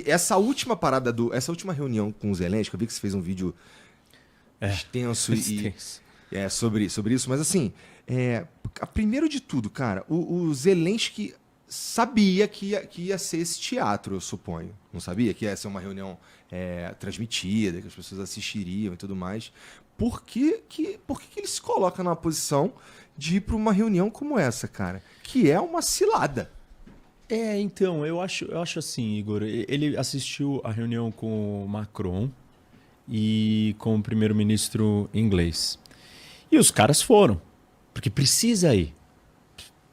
essa última essa última reunião com o Zelensky, eu vi que você fez um vídeo extenso sobre isso, mas assim, primeiro de tudo, cara, o Zelensky sabia que ia ser esse teatro, eu suponho. Não sabia que ia ser uma reunião transmitida, que as pessoas assistiriam e tudo mais. Por que ele se coloca numa posição de ir para uma reunião como essa, cara? Que é uma cilada. Então, eu acho assim, Igor. Ele assistiu a reunião com o Macron e com o primeiro-ministro inglês. E os caras foram, porque precisa ir.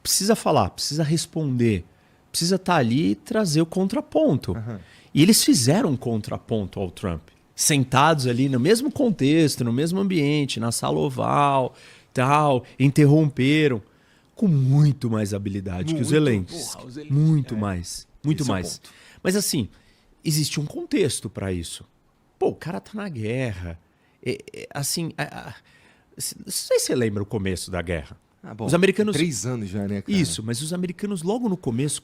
Precisa falar, precisa responder, precisa estar ali e trazer o contraponto. Uhum. E eles fizeram um contraponto ao Trump. Sentados ali no mesmo contexto, no mesmo ambiente, na sala oval, tal, interromperam com muito mais habilidade que os Zelensky. Muito mais. Mas assim, existe um contexto para isso. Pô, o cara tá na guerra. Assim, não sei se você lembra o começo da guerra. Bom, os americanos 3 anos já, né, cara? Isso, mas os americanos logo no começo,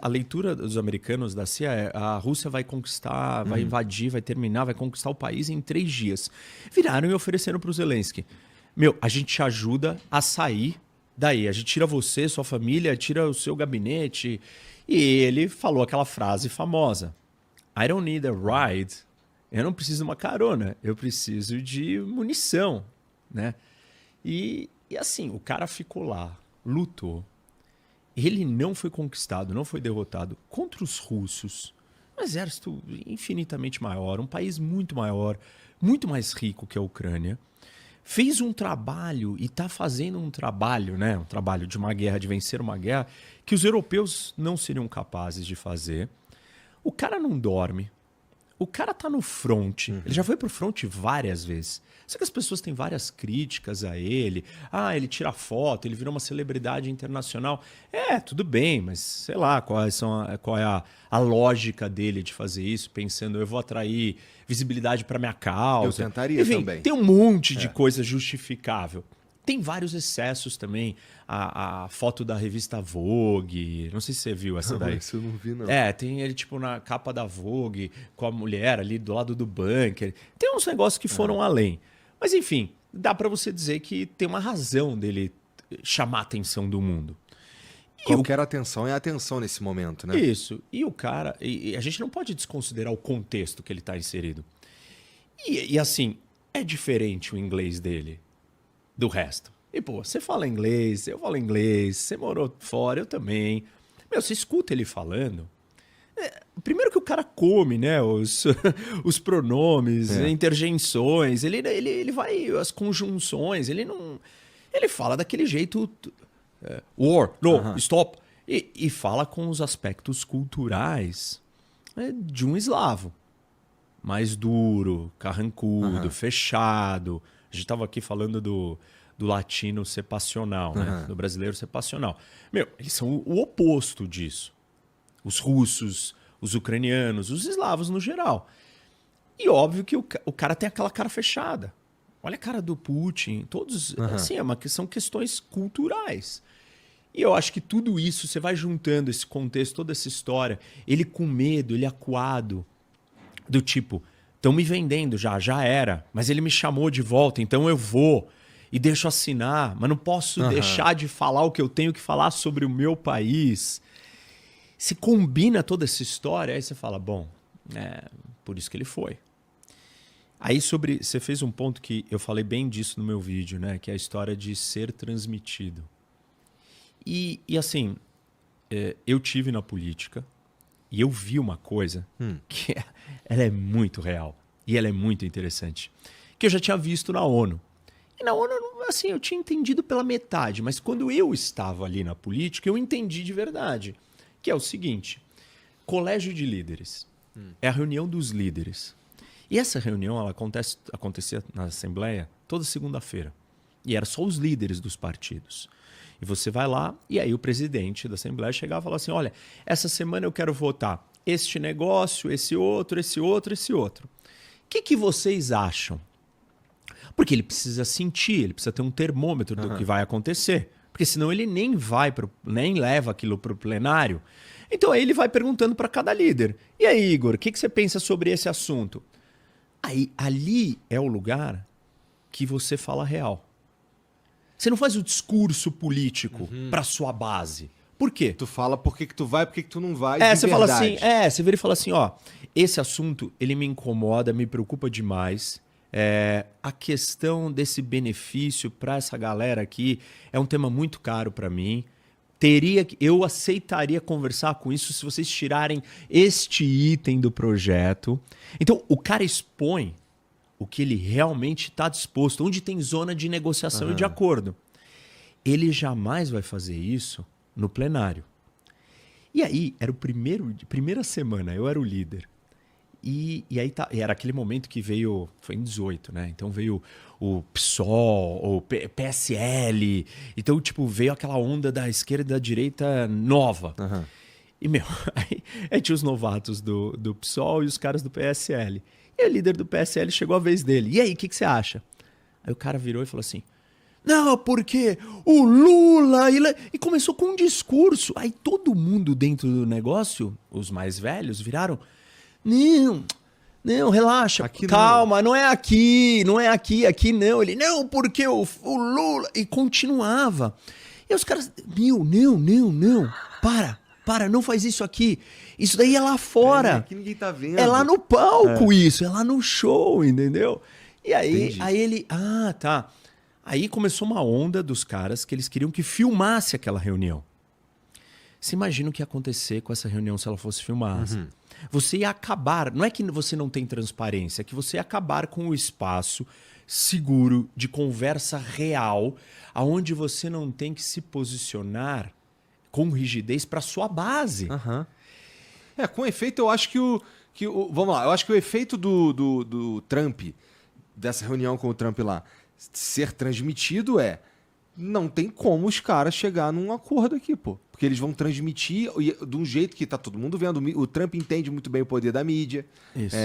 a leitura dos americanos da CIA é: a Rússia vai conquistar, vai invadir, vai terminar, vai conquistar o país em 3 dias. Viraram e ofereceram para o Zelensky: a gente te ajuda a sair daí, a gente tira você, sua família, tira o seu gabinete. E ele falou aquela frase famosa: I don't need a ride. Eu não preciso de uma carona, eu preciso de munição, né? E assim, o cara ficou lá, lutou. Ele não foi conquistado, não foi derrotado contra os russos. Um exército infinitamente maior, um país muito maior, muito mais rico que a Ucrânia. Fez um trabalho e está fazendo um trabalho, né? Um trabalho de uma guerra, de vencer uma guerra, que os europeus não seriam capazes de fazer. O cara não dorme. O cara tá no front. Ele já foi pro front várias vezes. Sei que as pessoas têm várias críticas a ele. Ele tira foto, ele virou uma celebridade internacional. Tudo bem, mas sei lá qual é a lógica dele de fazer isso, pensando: eu vou atrair visibilidade para minha causa. Eu tentaria também. Tem um monte de coisa justificável. Tem vários excessos também. A foto da revista Vogue, não sei se você viu essa daí. Isso eu não vi, não. Tem ele tipo na capa da Vogue, com a mulher ali do lado do bunker. Tem uns negócios que foram além. Mas enfim, dá pra você dizer que tem uma razão dele chamar a atenção do mundo. Qualquer atenção é atenção nesse momento, né? Isso. E o cara... E a gente não pode desconsiderar o contexto que ele tá inserido. E assim, é diferente o inglês dele do resto. E, pô, você fala inglês, eu falo inglês, você morou fora, eu também. Você escuta ele falando. Primeiro que o cara come, né? Os pronomes, interjeições, ele vai, as conjunções, ele não. Ele fala daquele jeito. War, no, stop. E fala com os aspectos culturais de um eslavo. Mais duro, carrancudo, fechado. A gente estava aqui falando do latino ser passional, né? Do brasileiro ser passional. Eles são o oposto disso. Os russos, os ucranianos, os eslavos no geral. E óbvio que o cara tem aquela cara fechada. Olha a cara do Putin. Todos, assim, são questões culturais. E eu acho que tudo isso, você vai juntando esse contexto, toda essa história, ele com medo, ele acuado, do tipo: estão me vendendo já era, mas ele me chamou de volta, então eu vou e deixo assinar, mas não posso deixar de falar o que eu tenho que falar sobre o meu país. Se combina toda essa história, aí você fala: bom, por isso que ele foi. Aí você fez um ponto que eu falei bem disso no meu vídeo, né? Que é a história de ser transmitido. E assim, eu tive na política e eu vi uma coisa que ela é muito real e ela é muito interessante, que eu já tinha visto na ONU. E na ONU, assim, eu tinha entendido pela metade, mas quando eu estava ali na política, eu entendi de verdade. Que é o seguinte: colégio de líderes. É a reunião dos líderes. E essa reunião ela acontecia na Assembleia toda segunda-feira. E era só os líderes dos partidos. E você vai lá, e aí o presidente da Assembleia chegava e falava assim: olha, essa semana eu quero votar este negócio, esse outro, esse outro, esse outro. O que vocês acham? Porque ele precisa sentir, ele precisa ter um termômetro do que vai acontecer. Porque senão ele nem leva aquilo para o plenário. Então aí ele vai perguntando para cada líder. E aí, Igor, o que você pensa sobre esse assunto? Aí, ali é o lugar que você fala real. Você não faz o discurso político para sua base. Por quê? Tu fala por que tu vai, por que tu não vai, você fala assim, você vira e fala assim, ó, esse assunto, ele me incomoda, me preocupa demais. A questão desse benefício para essa galera aqui é um tema muito caro para mim. Eu aceitaria conversar com isso se vocês tirarem este item do projeto. Então, o cara expõe o que ele realmente está disposto, onde tem zona de negociação e de acordo. Ele jamais vai fazer isso no plenário. E aí, era primeira semana, eu era o líder. E aí era aquele momento que veio, foi em 18, né? Então veio o PSOL, o PSL. Então, tipo, veio aquela onda da esquerda e da direita nova. E, aí tinha os novatos do PSOL e os caras do PSL. E o líder do PSL chegou a vez dele. E aí, o que você acha? Aí o cara virou e falou assim, não, porque o Lula... E começou com um discurso. Aí todo mundo dentro do negócio, os mais velhos, viraram... Não, relaxa, aqui calma, não é aqui aqui não. Ele, não, porque o Lula... E continuava. E os caras, não, para, não faz isso aqui. Isso daí é lá fora. Aqui ninguém tá vendo. É lá no palco isso, é lá no show, entendeu? E aí ele, tá. Aí começou uma onda dos caras que eles queriam que filmasse aquela reunião. Você imagina o que ia acontecer com essa reunião se ela fosse filmada. Você ia acabar, não é que você não tem transparência, é que você ia acabar com o espaço seguro de conversa real, aonde você não tem que se posicionar com rigidez para sua base. Com efeito, eu acho que o vamos lá, eu acho que o efeito do Trump, dessa reunião com o Trump lá, ser transmitido não tem como os caras chegar num acordo aqui, pô. Porque eles vão transmitir de um jeito que tá todo mundo vendo. O Trump entende muito bem o poder da mídia. Isso.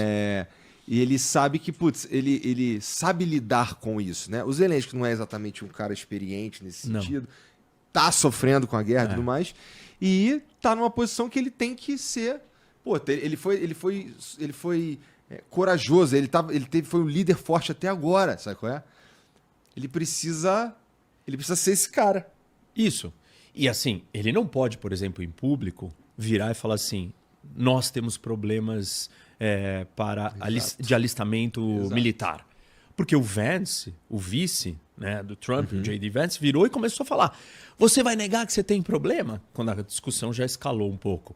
E ele sabe que, ele sabe lidar com isso, né? O Zelensky não é exatamente um cara experiente nesse sentido. Tá sofrendo com a guerra e tudo mais. E tá numa posição que ele tem que ser... Pô, ele foi corajoso. Foi um líder forte até agora, sabe qual é? Ele precisa ser esse cara. Isso. E assim, ele não pode, por exemplo, em público, virar e falar assim, nós temos problemas de alistamento militar. Porque o Vance, o vice, né, do Trump, o J.D. Vance, virou e começou a falar, você vai negar que você tem problema? Quando a discussão já escalou um pouco.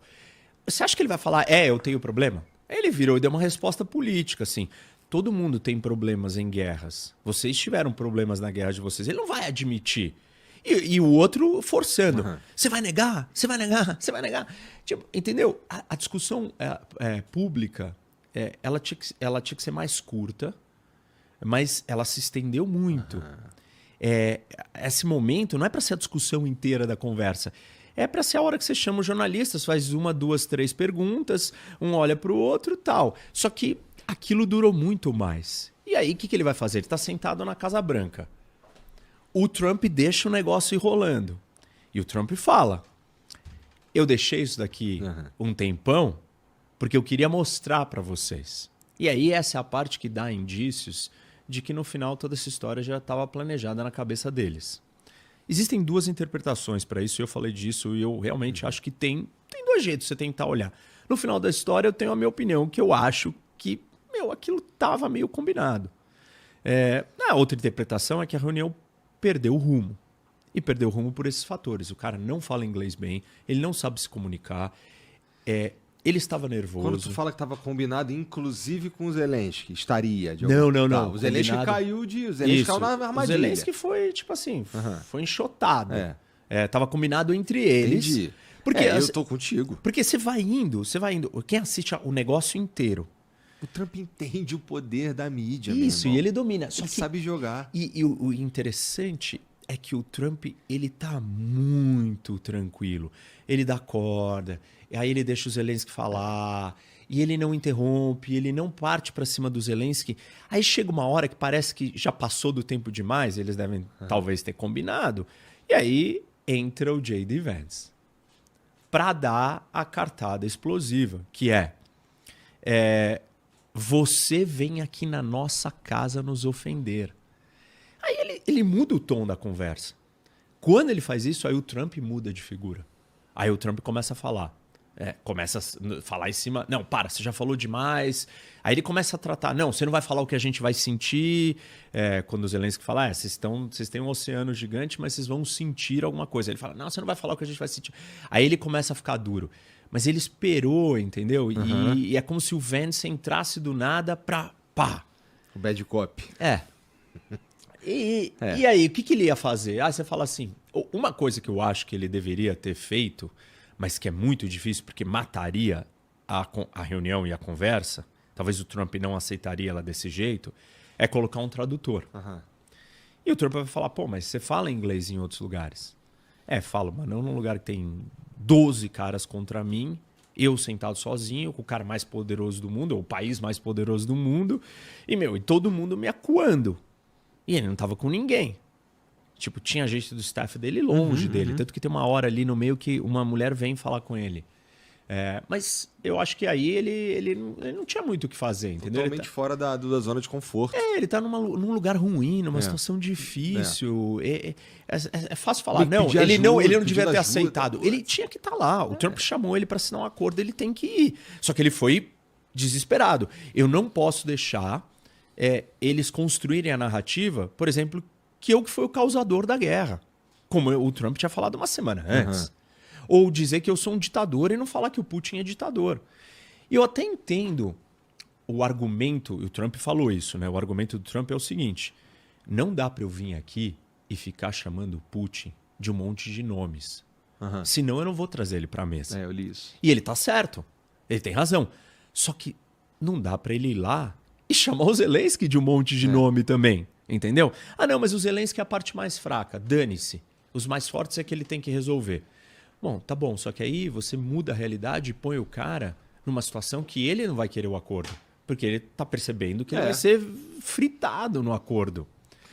Você acha que ele vai falar, eu tenho problema? Aí ele virou e deu uma resposta política, assim, todo mundo tem problemas em guerras. Vocês tiveram problemas na guerra de vocês. Ele não vai admitir. E o outro forçando. Você vai negar? Você vai negar? Você vai negar? Tipo, entendeu? A discussão pública, ela tinha que ser mais curta, mas ela se estendeu muito. Esse momento não é para ser a discussão inteira da conversa. É para ser a hora que você chama os jornalistas, faz 1, 2, 3 perguntas, um olha para o outro e tal. Só que aquilo durou muito mais. E aí, o que ele vai fazer? Ele está sentado na Casa Branca. O Trump deixa o negócio ir rolando. E o Trump fala, eu deixei isso daqui um tempão porque eu queria mostrar para vocês. E aí essa é a parte que dá indícios de que no final toda essa história já estava planejada na cabeça deles. Existem 2 interpretações para isso, eu falei disso e eu realmente acho que tem 2 jeitos de você tentar olhar. No final da história eu tenho a minha opinião, que eu acho que aquilo estava meio combinado. A outra interpretação é que a reunião perdeu o rumo. E perdeu o rumo por esses fatores. O cara não fala inglês bem, ele não sabe se comunicar, ele estava nervoso. Quando tu fala que estava combinado, inclusive com o Zelensky, estaria? Não. O Zelensky caiu na armadilha. O Zelensky foi, tipo assim, foi enxotado. Tava combinado entre eles. Entendi. Porque, eu tô contigo. Porque você vai indo. Quem assiste o negócio inteiro. O Trump entende o poder da mídia. Isso, e ele domina. Ele sabe jogar. E o interessante é que o Trump, ele tá muito tranquilo. Ele dá corda, aí ele deixa o Zelensky falar, e ele não interrompe, ele não parte para cima do Zelensky. Aí chega uma hora que parece que já passou do tempo demais, eles devem talvez ter combinado. E aí entra o J.D. Vance para dar a cartada explosiva, que você vem aqui na nossa casa nos ofender. Aí ele muda o tom da conversa. Quando ele faz isso, aí o Trump muda de figura. Aí o Trump começa a falar. Começa a falar em cima. Não, para, você já falou demais. Aí ele começa a tratar. Não, você não vai falar o que a gente vai sentir. Quando o Zelensky fala, vocês têm um oceano gigante, mas vocês vão sentir alguma coisa. Ele fala, não, você não vai falar o que a gente vai sentir. Aí ele começa a ficar duro. Mas ele esperou, entendeu? Uhum. E é como se o Vance entrasse do nada pra pá. O bad cop. E aí, o que ele ia fazer? Você fala assim, uma coisa que eu acho que ele deveria ter feito, mas que é muito difícil porque mataria a reunião e a conversa, talvez o Trump não aceitaria ela desse jeito, é colocar um tradutor. Uhum. E o Trump vai falar, mas você fala inglês em outros lugares? Falo, mas não num lugar que tem 12 caras contra mim, eu sentado sozinho, com o cara mais poderoso do mundo, ou o país mais poderoso do mundo, e todo mundo me acuando. E ele não tava com ninguém. Tipo, tinha gente do staff dele longe dele. Tanto que tem uma hora ali no meio que uma mulher vem falar com ele. Mas eu acho que aí ele não tinha muito o que fazer, entendeu? Totalmente fora da zona de conforto. Ele tá num lugar ruim, numa situação difícil. É fácil falar. Ele não devia ter aceitado. Ele tinha que estar lá. O Trump chamou ele para assinar um acordo, ele tem que ir. Só que ele foi desesperado. Eu não posso deixar eles construírem a narrativa, por exemplo, que eu que fui o causador da guerra. Como o Trump tinha falado uma semana antes. Ou dizer que eu sou um ditador e não falar que o Putin é ditador. E eu até entendo o argumento, e o Trump falou isso, né? O argumento do Trump é o seguinte, não dá para eu vir aqui e ficar chamando o Putin de um monte de nomes. Senão eu não vou trazer ele para a mesa. Eu li isso. E ele tá certo, ele tem razão. Só que não dá para ele ir lá e chamar o Zelensky de um monte de nome também, entendeu? Não, mas o Zelensky é a parte mais fraca, dane-se. Os mais fortes é que ele tem que resolver. Bom, tá bom, só que aí você muda a realidade e põe o cara numa situação que ele não vai querer o acordo. Porque ele tá percebendo que ele vai ser fritado no acordo.